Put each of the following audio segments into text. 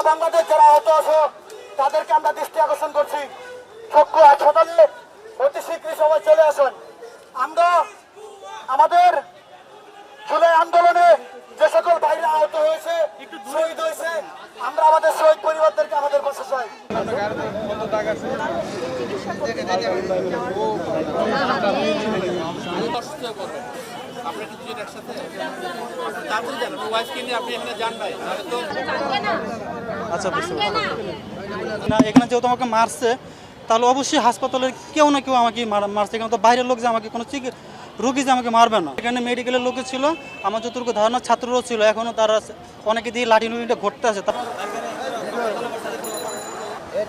বাংলাদেশ যারা আহত আছে তাদেরকে আমরা দৃষ্টি আকর্ষণ করছি, চক্ষু হাসপাতালে অতি শীঘ্রই সবাই চলে আসুন। আমরা আমাদের জুলাই আন্দোলনে যে সকল ভাইরা আহত হয়েছে, শহীদ হয়েছে, আমরা আমাদের শহীদ পরিবারদেরকে আমাদের পাশে চাই। আচ্ছা, বুঝতে পারছি। না, এখানে যেহেতু আমাকে মারছে, তাহলে অবশ্যই হাসপাতালের কেউ না কেউ আমাকে মারছে। এখানে তো বাইরের লোক যে আমাকে কোনো রুগী যে আমাকে মারবে না। এখানে মেডিকেলের লোকে ছিল, আমার যতটুকু ধারণা ছাত্ররাও ছিল, এখনও তারা অনেকে দিয়ে লাঠি নুড়িটা ঘটতে আছে।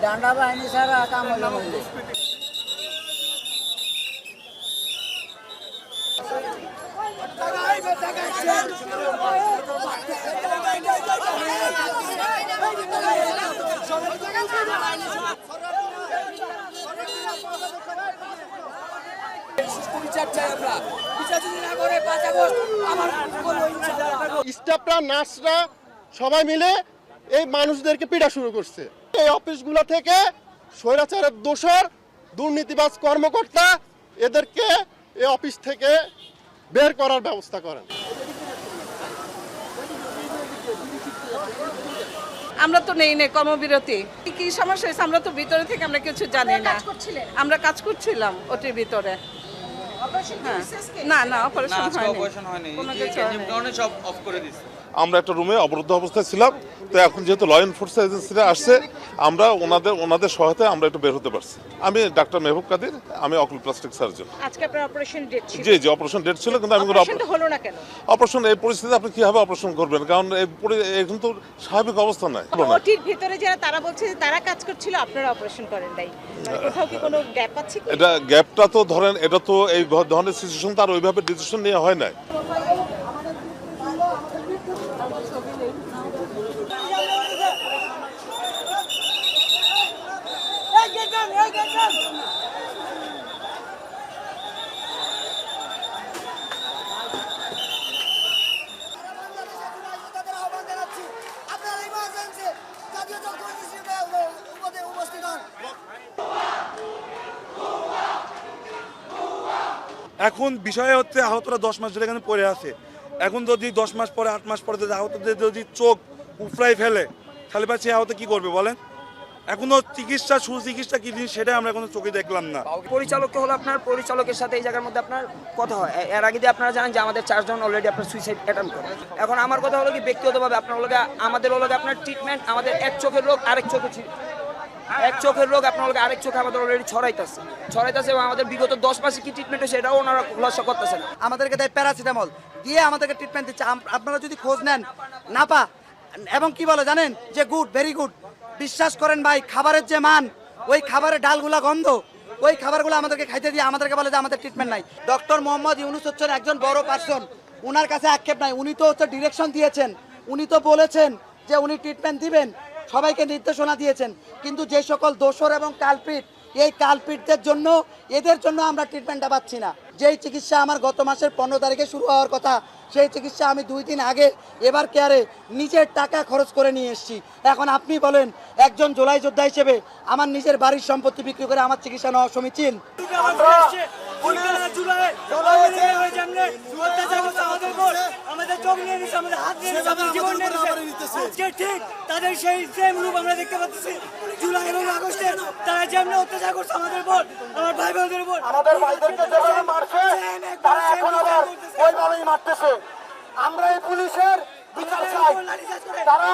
ডান্ডা বাহিনী ছাড়া কাম হলো না। স্টাফরা, নার্সরা সবাই মিলে এই মানুষদেরকে পীড়া শুরু করছে। এই অফিসগুলো থেকে স্বৈরাচারের দোসর, দুর্নীতিবাজ কর্মকর্তা, এদেরকে এই অফিস থেকে বের করার ব্যবস্থা করেন। আমরা তো নেই কর্মবিরতি। কি সমস্যা হয়েছে আমরা তো ভিতরে থেকে আমরা কিছু জানি না। আমরা কাজ করছিলাম ওটির ভিতরে। না না, অপারেশন হয়নি। আমরা একটা রুমে অবরুদ্ধ অবস্থায় ছিলাম, তো এখন যেহেতু ল এনফোর্সমেন্ট এজেন্সিরা আসছে, আমরা ওনাদের সহায়তায় আমরা একটু বের হতে পারছি। আমি ডাক্তার মেহবুব কাদির, আমি অকুলোপ্লাস্টিক সার্জন। আজকে আপনার অপারেশন ডেট ছিল? জি, অপারেশন ডেট ছিল, কিন্তু আমি অপারেশনটা হলো না কেন? অপারেশন এই পরিস্থিতিতে আপনি কিভাবে অপারেশন করবেন, কারণ এখন তো স্বাভাবিক অবস্থা নাই। ওটির ভিতরে যারা তারা বলছে যে তারা কাজ করছিল, আপনারা অপারেশন করেন নাই, মানে কোথাও কি কোনো গ্যাপ আছে কি? এটা গ্যাপটা তো ধরেন, এটা তো এই ধরনের সিচুয়েশন তার ওইভাবে ডিসিশন নেওয়া হয় নাই। এখন বিষয় হচ্ছে আহতরা 10 মাস ধরে এখানে পড়ে আছে। এখন যদি 10 মাস পরে 8 মাস পরে যদি আহতদের যদি চোখ উপড়াই ফেলে, তাহলে বা সে আহত কি করবে বলেন? এখনো চিকিৎসা, সুচিকিৎসা কি জিনিস সেটা আমরা এখনো চোখে দেখলাম না। পরিচালক হলো আপনার, পরিচালকের সাথে এই জায়গার মধ্যে আপনার কথা হয়। এর আগে দিয়ে আপনারা জানেন যে আমাদের 4 জন অলরেডি আপনার সুইসাইড অ্যাটেম্প করে। এখন আমার কথা হলো কি, ব্যক্তিগতভাবে আপনার হলো আমাদের হলো আপনার ট্রিটমেন্ট, আমাদের এক চোখের রোগ আরেক চোখে এক চোখের রোগ আপনার আমাদের চোখে আমাদের অলরেডি ছড়াইতেছে এবং আমাদের বিগত 10 মাসে কি ট্রিটমেন্ট হয়েছে এটাও ওনারা খুলাসা করতেছে না। আমাদেরকে দেয় প্যারাসিটামল দিয়ে আমাদেরকে ট্রিটমেন্ট দিচ্ছে। আপনারা যদি খোঁজ নেন নাপা, এবং কি বলে জানেন যে গুড, ভেরি গুড। বিশ্বাস করেন ভাই, খাবারের যে মান, ওই খাবারের ডালগুলা গন্ধ, ওই খাবারগুলো আমাদেরকে খাইতে দিয়ে আমাদেরকে বলে যে আমাদের ট্রিটমেন্ট নাই। ডক্টর মোহাম্মদ ইউনুস হচ্ছেন একজন বড় পার্সন, ওনার কাছে আক্ষেপ নাই। উনি তো হচ্ছে ডিরেকশন দিয়েছেন, উনি তো বলেছেন যে উনি ট্রিটমেন্ট দিবেন, সবাইকে নির্দেশনা দিয়েছেন। কিন্তু যে সকল দোষর এবং কালপিট, এই কালপিটদের জন্য, এদের জন্য আমরা ট্রিটমেন্টটা পাচ্ছি না। যেই চিকিৎসা আমার গত মাসের 15 তারিখে শুরু হওয়ার কথা, সেই চিকিৎসা আমি 2 দিন আগে এবার কেয়ারে নিজের টাকা খরচ করে নিয়ে এসেছি। এখন আপনি বলেন, একজন জুলাই যোদ্ধা হিসেবে আমার নিজের বাড়ির সম্পত্তি বিক্রি করে আমার চিকিৎসা নেওয়া সমীচীন? তাদের সেই সেম রূপ আমরা দেখতে পাচ্ছি জুলাই এবং আগস্টে। তারা যেমন অত্যাচার করছে আমাদের উপর, আমার ভাই বোনদের উপর, আমাদের ভাইদেরকে যেভাবে মারছে তারা এখন আবার ওইভাবেই মারতেছে। আমরা এই পুলিশের বিচার চাই। তারা